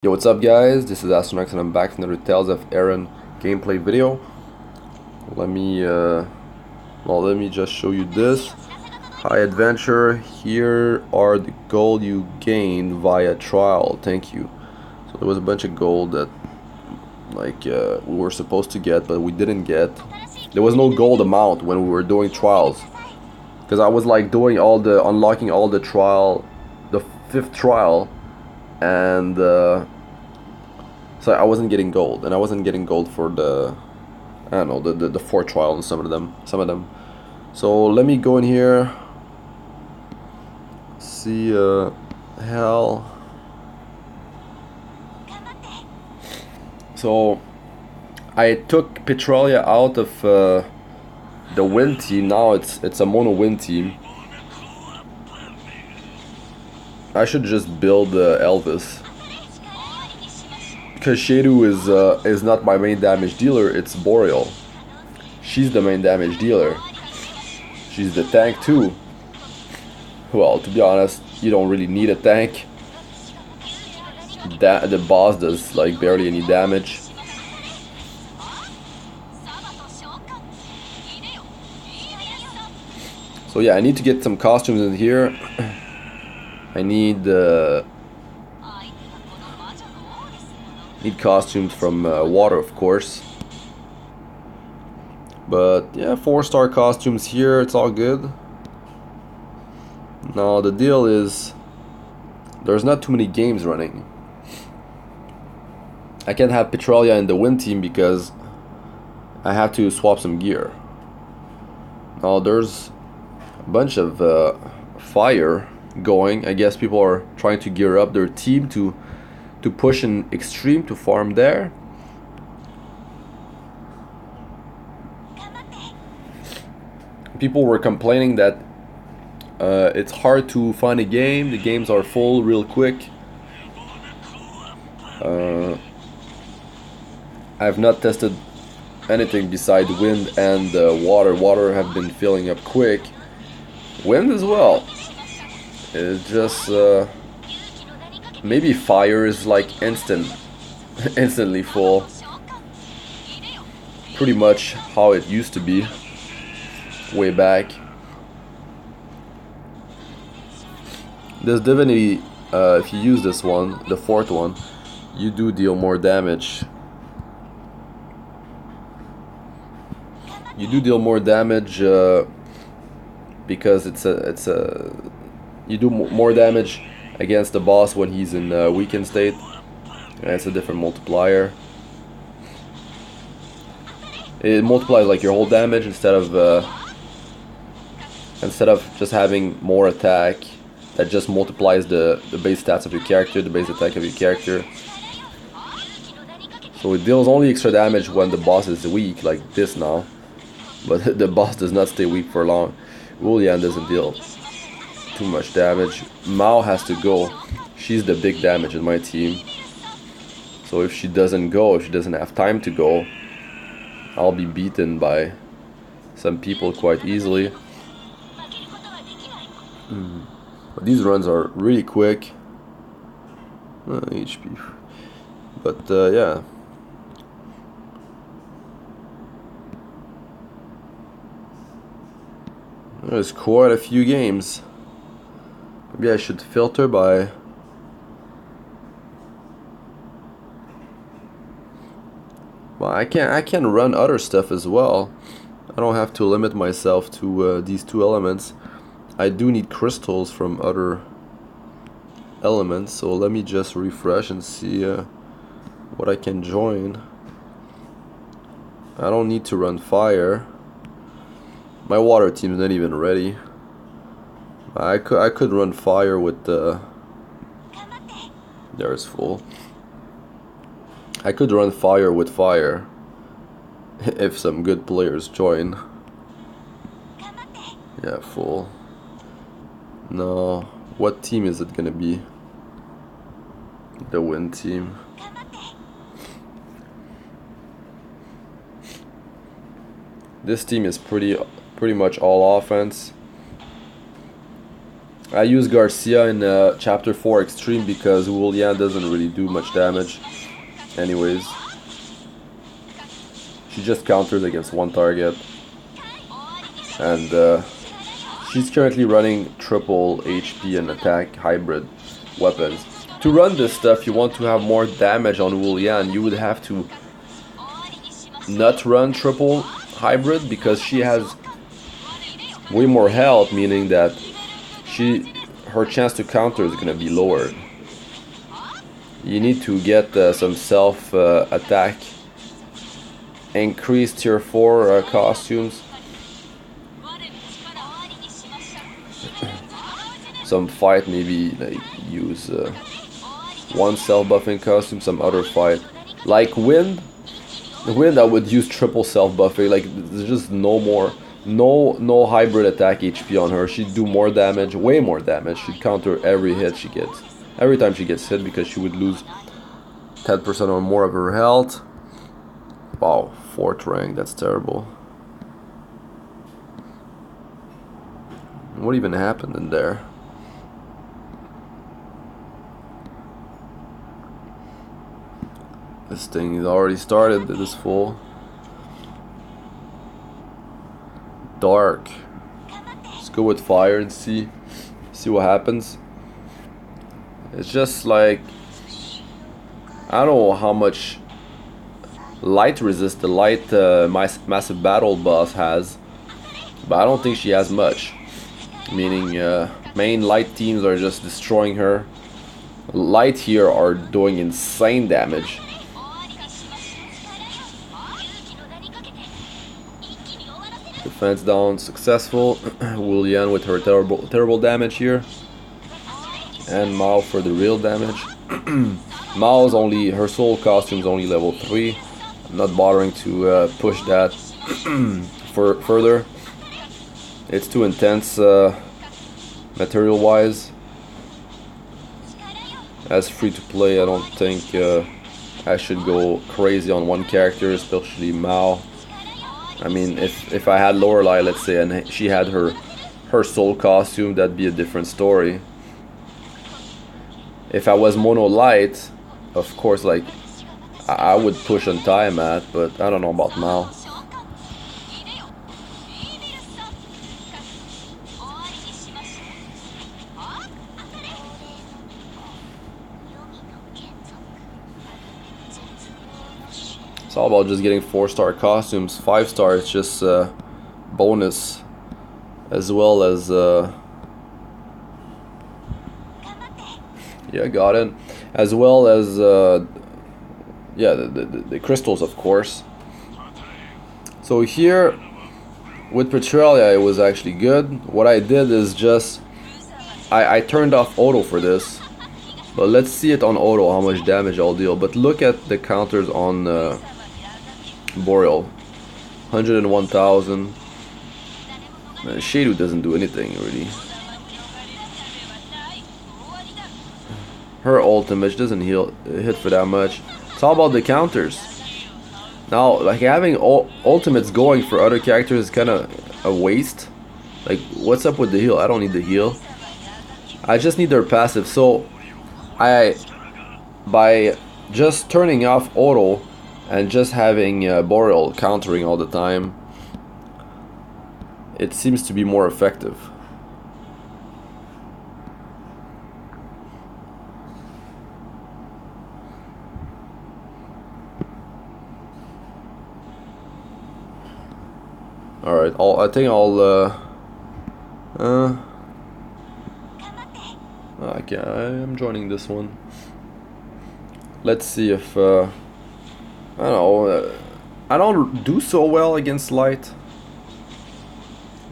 Yo, what's up guys? This is Astranox and I'm back from another Tales of Erin gameplay video. Let me just show you this. High adventure, here are the gold you gained via trial. Thank you. So there was a bunch of gold that we were supposed to get, but we didn't get. There was no gold amount when we were doing trials. Because I was like doing unlocking all the trial, the 5th trial, and so I wasn't getting gold, and I wasn't getting gold for the, I don't know, the 4th trial and some of them. So let me go in here, see hell. So I took Petralia out of the win team. Now it's a mono win team. I should just build Elvis, because HowTo is not my main damage dealer. It's Boreal. She's the main damage dealer. She's the tank too. Well, to be honest, you don't really need a tank. The boss does like barely any damage. So yeah, I need to get some costumes in here. I need costumes from water, of course. But yeah, 4-star costumes here, it's all good. Now the deal is, there's not too many games running. I can't have Petralia in the win team because I have to swap some gear. Now there's a bunch of fire going. I guess people are trying to gear up their team to push in extreme, to farm there. People were complaining that it's hard to find a game. The games are full real quick. I've not tested anything besides wind and water. Water have been filling up quick. Wind as well. It's just maybe fire is like instantly full. Pretty much how it used to be way back. This divinity, if you use this one, the 4th one, you do deal more damage. You do deal more damage because you do more damage against the boss when he's in weakened state. And it's a different multiplier. It multiplies like your whole damage instead of just having more attack. That just multiplies the base stats of your character, the base attack of your character. So it deals only extra damage when the boss is weak, like this now. But the boss does not stay weak for long. Wu Lian doesn't deal too much damage. Mao has to go. She's the big damage in my team. So if she doesn't go, if she doesn't have time to go, I'll be beaten by some people quite easily. But these runs are really quick. HP. But yeah. There's quite a few games. Maybe I should filter by... Well, I can run other stuff as well. I don't have to limit myself to these 2 elements. I do need crystals from other elements, so let me just refresh and see what I can join. I don't need to run fire. My water team's not even ready. I could run fire with the... There, it's full. I could run fire with fire if some good players join. Yeah, full. No, what team is it gonna be? The win team. This team is pretty much all offense. I use Garcia in chapter 4 extreme because Wu Lian doesn't really do much damage anyways. She just counters against one target, and she's currently running triple HP and attack hybrid weapons. To run this stuff, you want to have more damage on Wu Lian. You would have to not run triple hybrid because she has way more health, meaning that her chance to counter is gonna be lowered. You need to get some self attack, increase tier 4 costumes, some fight maybe like use one self buffing costume, some other fight like wind I would use triple self buffing. Like there's just no hybrid attack HP on her. She'd do more damage, way more damage. She'd counter every hit she gets, every time she gets hit, because she would lose 10% or more of her health. Wow, 4th rank, that's terrible. What even happened in there? This thing is already started, it is full. Dark. Let's go with fire and see what happens. It's just like, I don't know how much light resist the light massive battle boss has, but I don't think she has much. Meaning main light teams are just destroying her. Light here are doing insane damage. Defense down, successful. Wu Lian with her terrible damage here, and Mao for the real damage. Mao's only, her soul costume's only level 3. I'm not bothering to push that further. It's too intense material wise. As free to play, I don't think I should go crazy on one character, especially Mao. I mean, if I had Lorelei, let's say, and she had her soul costume, that'd be a different story. If I was mono light, of course, like I would push on Tiamat, but I don't know about Mao. It's all about just getting 4-star costumes. 5-star is just bonus, as well as yeah, got it. As well as yeah, the crystals, of course. So here with Petralia, it was actually good. What I did is just I turned off auto for this, but let's see it on auto how much damage I'll deal. But look at the counters on Boreal, 101,000. Shadu doesn't do anything really. Her ultimate doesn't hit for that much. It's all about the counters. Now, like having ultimates going for other characters is kind of a waste. Like, what's up with the heal? I don't need the heal. I just need their passive. So, by just turning off auto and just having Boreal countering all the time, it seems to be more effective. Alright, I think I'll okay, I'm joining this one. Let's see if I don't know, I don't do so well against light.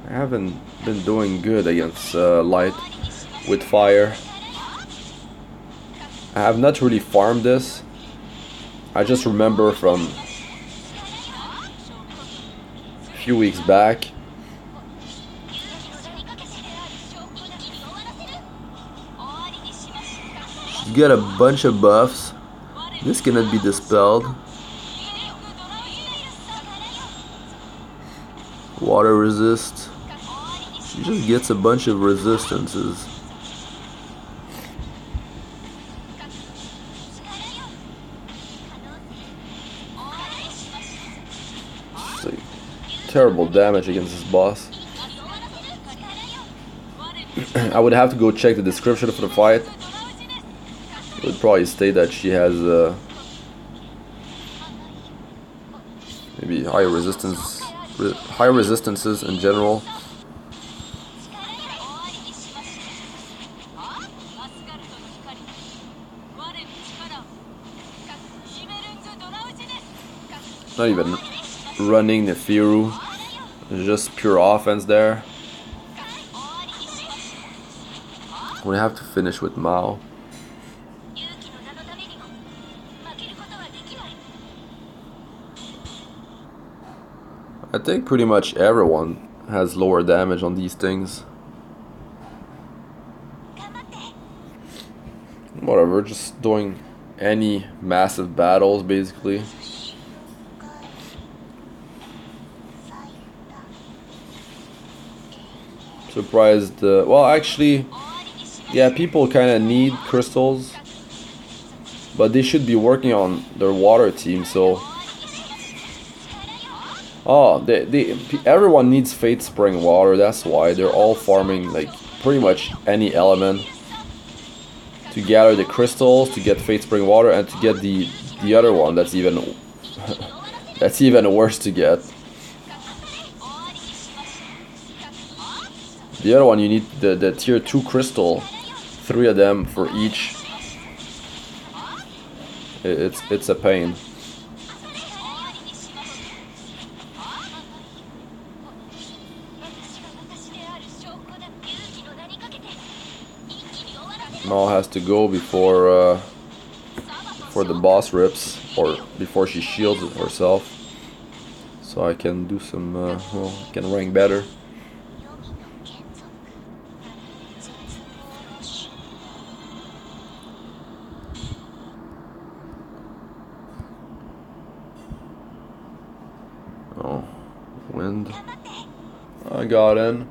I haven't been doing good against light with fire. I have not really farmed this. I just remember from a few weeks back. She's got a bunch of buffs. This cannot be dispelled. Water resist. She just gets a bunch of resistances. terrible damage against this boss. I would have to go check the description for the fight. It would probably state that she has maybe high resistances in general. Not even running Nefeeru, just pure offense there. We have to finish with Mao. I think pretty much everyone has lower damage on these things. Whatever, just doing any massive battles basically. Surprised, well actually, yeah, people kind of need crystals, but they should be working on their water team, so... Oh, everyone needs Fate Spring water, that's why they're all farming like pretty much any element to gather the crystals, to get Fate Spring water, and to get the other one that's even that's even worse to get. The other one you need the tier 2 crystal, 3 of them for each. It's a pain. Mao has to go before the boss rips, or before she shields herself, so I can do some well, I can rank better. Oh, wind. I got in.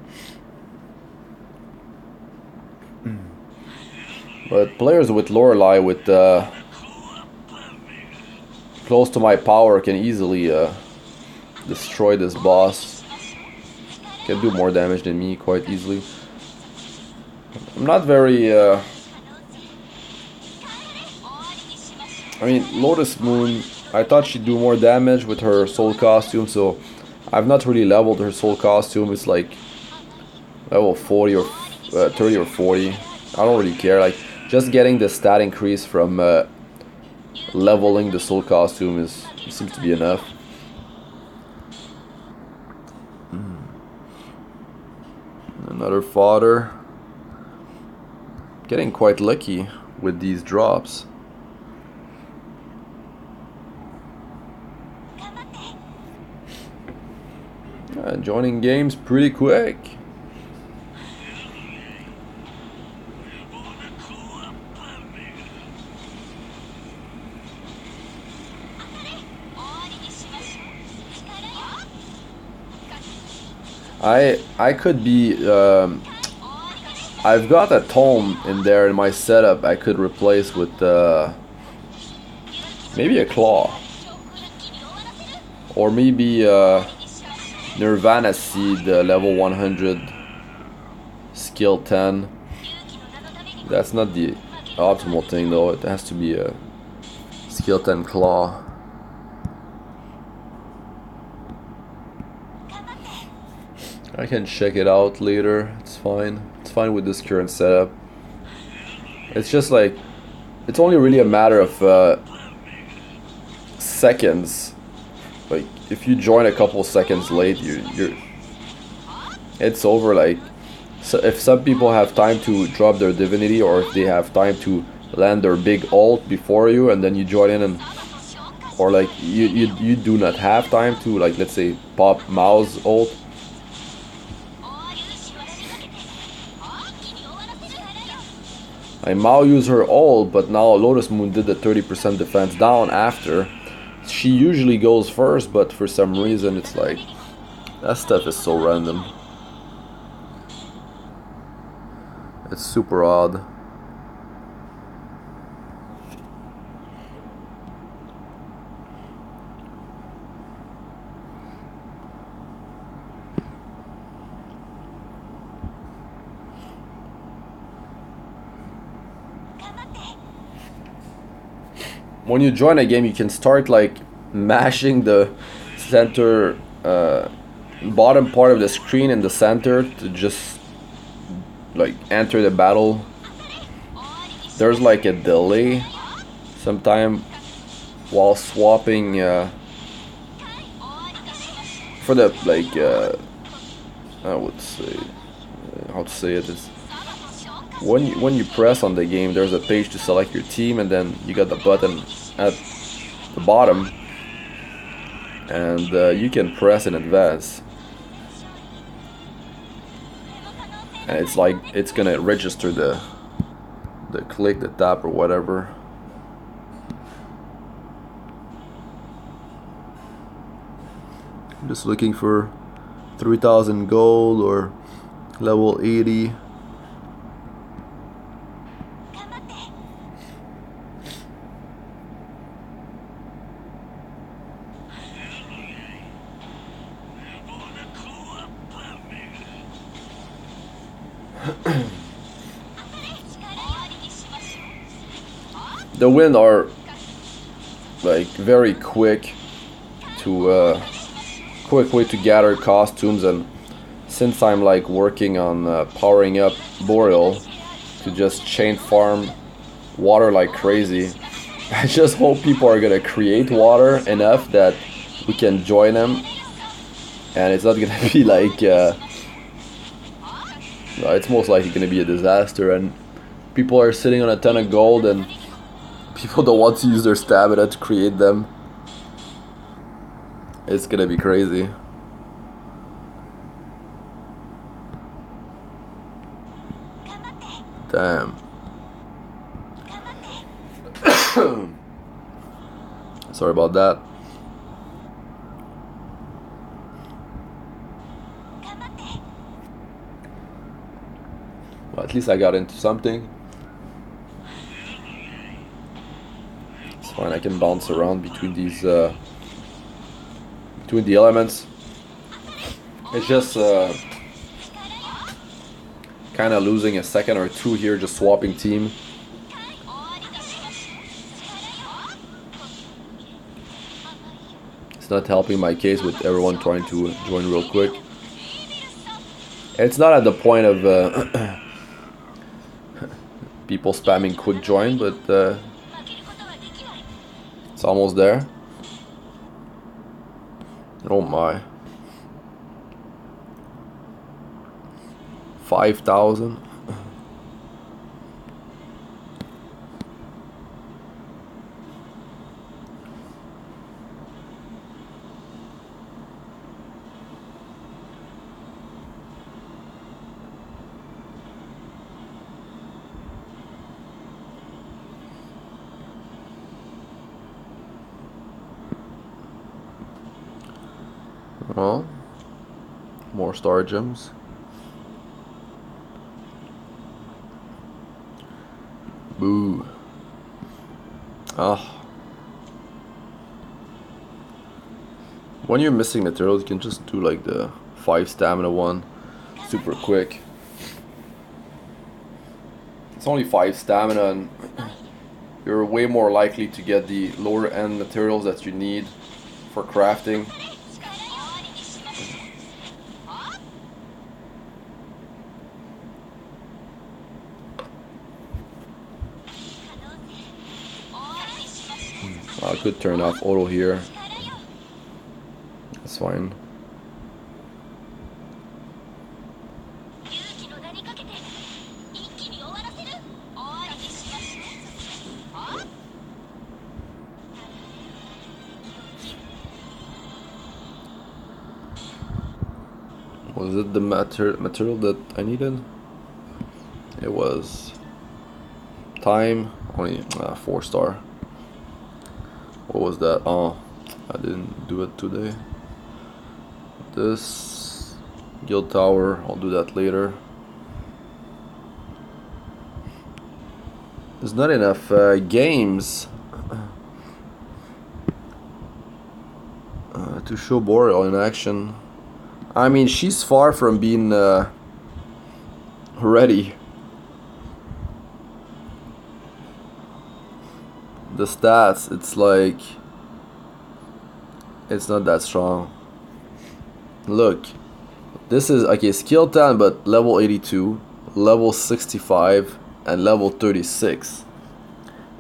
But players with Lorelei with close to my power can easily destroy this boss. Can do more damage than me quite easily. I'm not very I mean, Lotus Moon, I thought she'd do more damage with her soul costume, so I've not really leveled her soul costume. It's like level 40 or 30 or 40. I don't really care. Like, just getting the stat increase from leveling the soul costume seems to be enough. Another fodder. Getting quite lucky with these drops. Joining games pretty quick. I could be I've got a tome in there in my setup I could replace with maybe a claw, or maybe Nirvana Seed, level 100, skill 10. That's not the optimal thing though, it has to be a skill 10 claw. I can check it out later, it's fine. It's fine with this current setup. It's just like, it's only really a matter of seconds. Like, if you join a couple seconds late, it's over. Like, so if some people have time to drop their divinity, or if they have time to land their big ult before you, and then you join in, and or like you do not have time to, like, let's say pop Mao's ult. Mao used her ult, but now Lotus Moon did the 30% defense down after. She usually goes first, but for some reason it's like, that stuff is so random. It's super odd. when you join a game, you can start like mashing the center bottom part of the screen in the center to just like enter the battle. There's like a delay sometime while swapping for the like I would say how to say it is when you press on the game, there's a page to select your team, and then you got the button at the bottom, and you can press in advance, and it's like it's gonna register the click, the tap, or whatever. I'm just looking for 3,000 gold or level 80. The wind are like very quick to quick way to gather costumes, and since I'm like working on powering up Boreal to just chain farm water like crazy, I just hope people are gonna create water enough that we can join them, and it's not gonna be like no, it's most likely gonna be a disaster, and people are sitting on a ton of gold and people don't want to use their stamina to create them. It's gonna be crazy. Damn. Sorry about that. Well, at least I got into something. It's fine, I can bounce around between these between the elements. It's just kind of losing a second or two here, just swapping team. It's not helping my case with everyone trying to join real quick. It's not at the point of people spamming quick join, but it's almost there. Oh my. 5,000. Well, more star gems. Boo. Ah. When you're missing materials, you can just do like the 5 stamina one, super quick. It's only 5 stamina, and you're way more likely to get the lower end materials that you need for crafting. I could turn off auto here. That's fine. Was it the material that I needed? It was. Time, only 4 star. What was that? Oh, I didn't do it today. This guild tower, I'll do that later. There's not enough games to show Boreal in action. I mean, she's far from being ready. the stats, it's like it's not that strong. Look, this is okay, skill 10 but level 82, level 65 and level 36.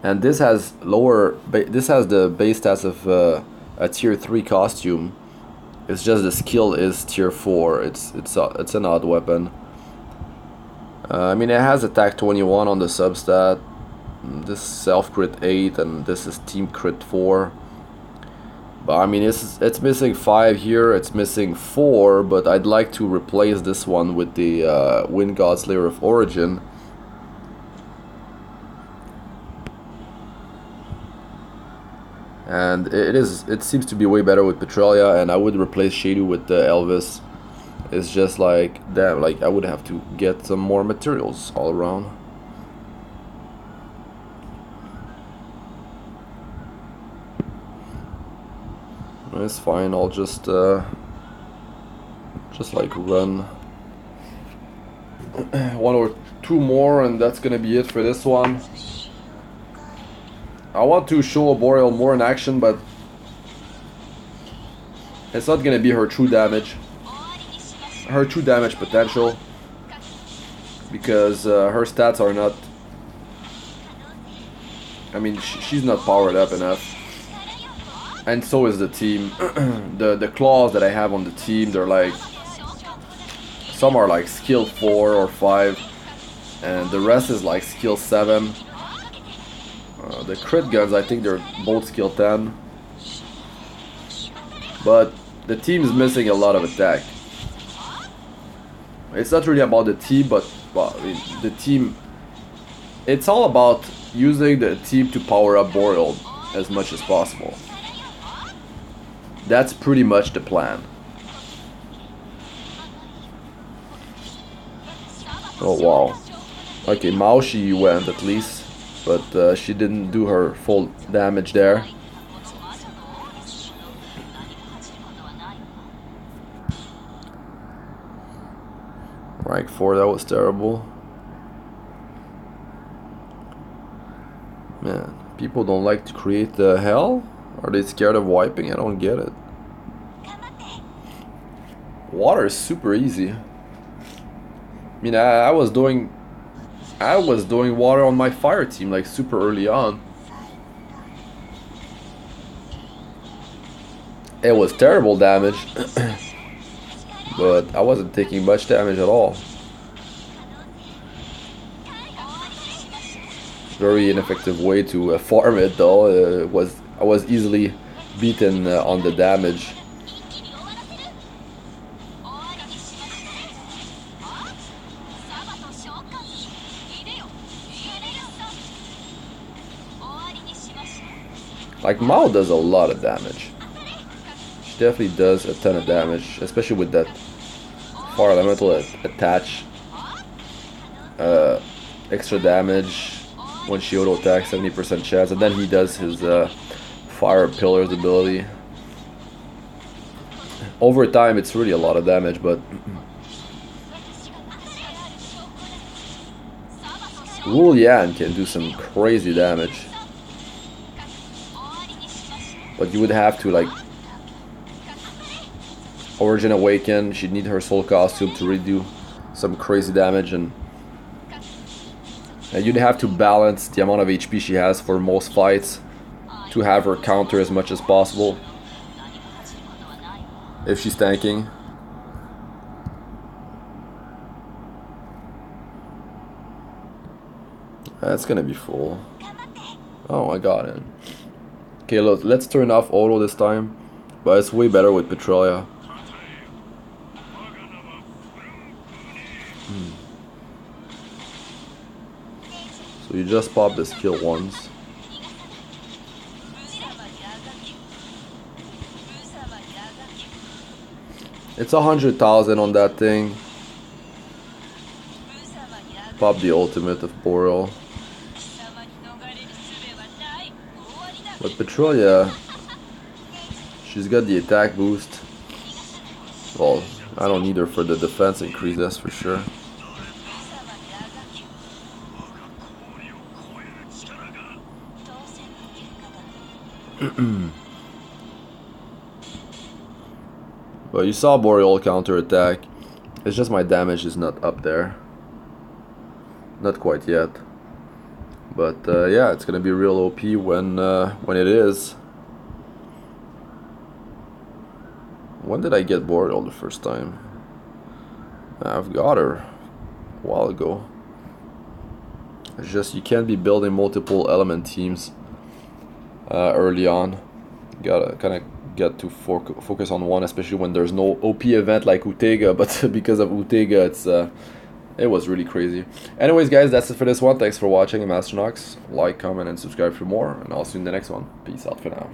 And this has this has the base stats of a tier 3 costume. It's just the skill is tier 4. It's an odd weapon. I mean, it has attack 21 on the substat. This self crit 8 and this is team crit 4. But I mean, it's missing 5 here. It's missing 4. But I'd like to replace this one with the Wind God Slayer of Origin. And it seems to be way better with Petralia, and I would replace Shadu with Elvis. It's just like, damn, like I would have to get some more materials all around. It's fine, I'll just like run 1 or 2 more and that's gonna be it for this one. I want to show a Boreal more in action, but it's not gonna be her true damage. Her true damage potential, because her stats are not, I mean, she's not powered up enough, and so is the team. the claws that I have on the team, they're like, some are like skill 4 or 5 and the rest is like skill 7. The crit guns, I think they're both skill 10, but the team is missing a lot of attack. It's not really about the team, but well, I mean, the team, it's all about using the team to power up Boreal as much as possible. That's pretty much the plan. Oh wow. Okay, Mao, she went at least, but she didn't do her full damage there. Rank 4, that was terrible. Man, people don't like to create the hell? Are they scared of wiping? I don't get it. Water is super easy. I mean, I was doing water on my fire team like super early on. It was terrible damage. But I wasn't taking much damage at all. Very ineffective way to farm it though. I was easily beaten on the damage. Like Mao does a lot of damage. She definitely does a ton of damage, especially with that fire elemental attach. Extra damage when she auto attacks, 70% chance, and then he does his fire pillars ability. Over time it's really a lot of damage, but Wu Lian can do some crazy damage. But you would have to like Origin Awaken, she'd need her soul costume to redo some crazy damage, and you'd have to balance the amount of HP she has for most fights to have her counter as much as possible if she's tanking. That's gonna be full. Oh, I got it. Okay, look, let's turn off auto this time, but it's way better with Petralia. So you just pop the skill once. It's 100,000 on that thing. Pop the ultimate of Boreal. But Petralia, she's got the attack boost. Well, I don't need her for the defense increase, that's for sure. But you saw Boreal counterattack. It's just my damage is not up there. Not quite yet. But yeah, it's gonna be real OP when it is. When did I get Boreal the first time? I've got her a while ago. It's just you can't be building multiple element teams early on. You gotta kind of get to focus on one, especially when there's no OP event like Utega. But because of Utega, it was really crazy. Anyways, guys, that's it for this one. Thanks for watching. I'm Astranox. Like, comment, and subscribe for more. And I'll see you in the next one. Peace out for now.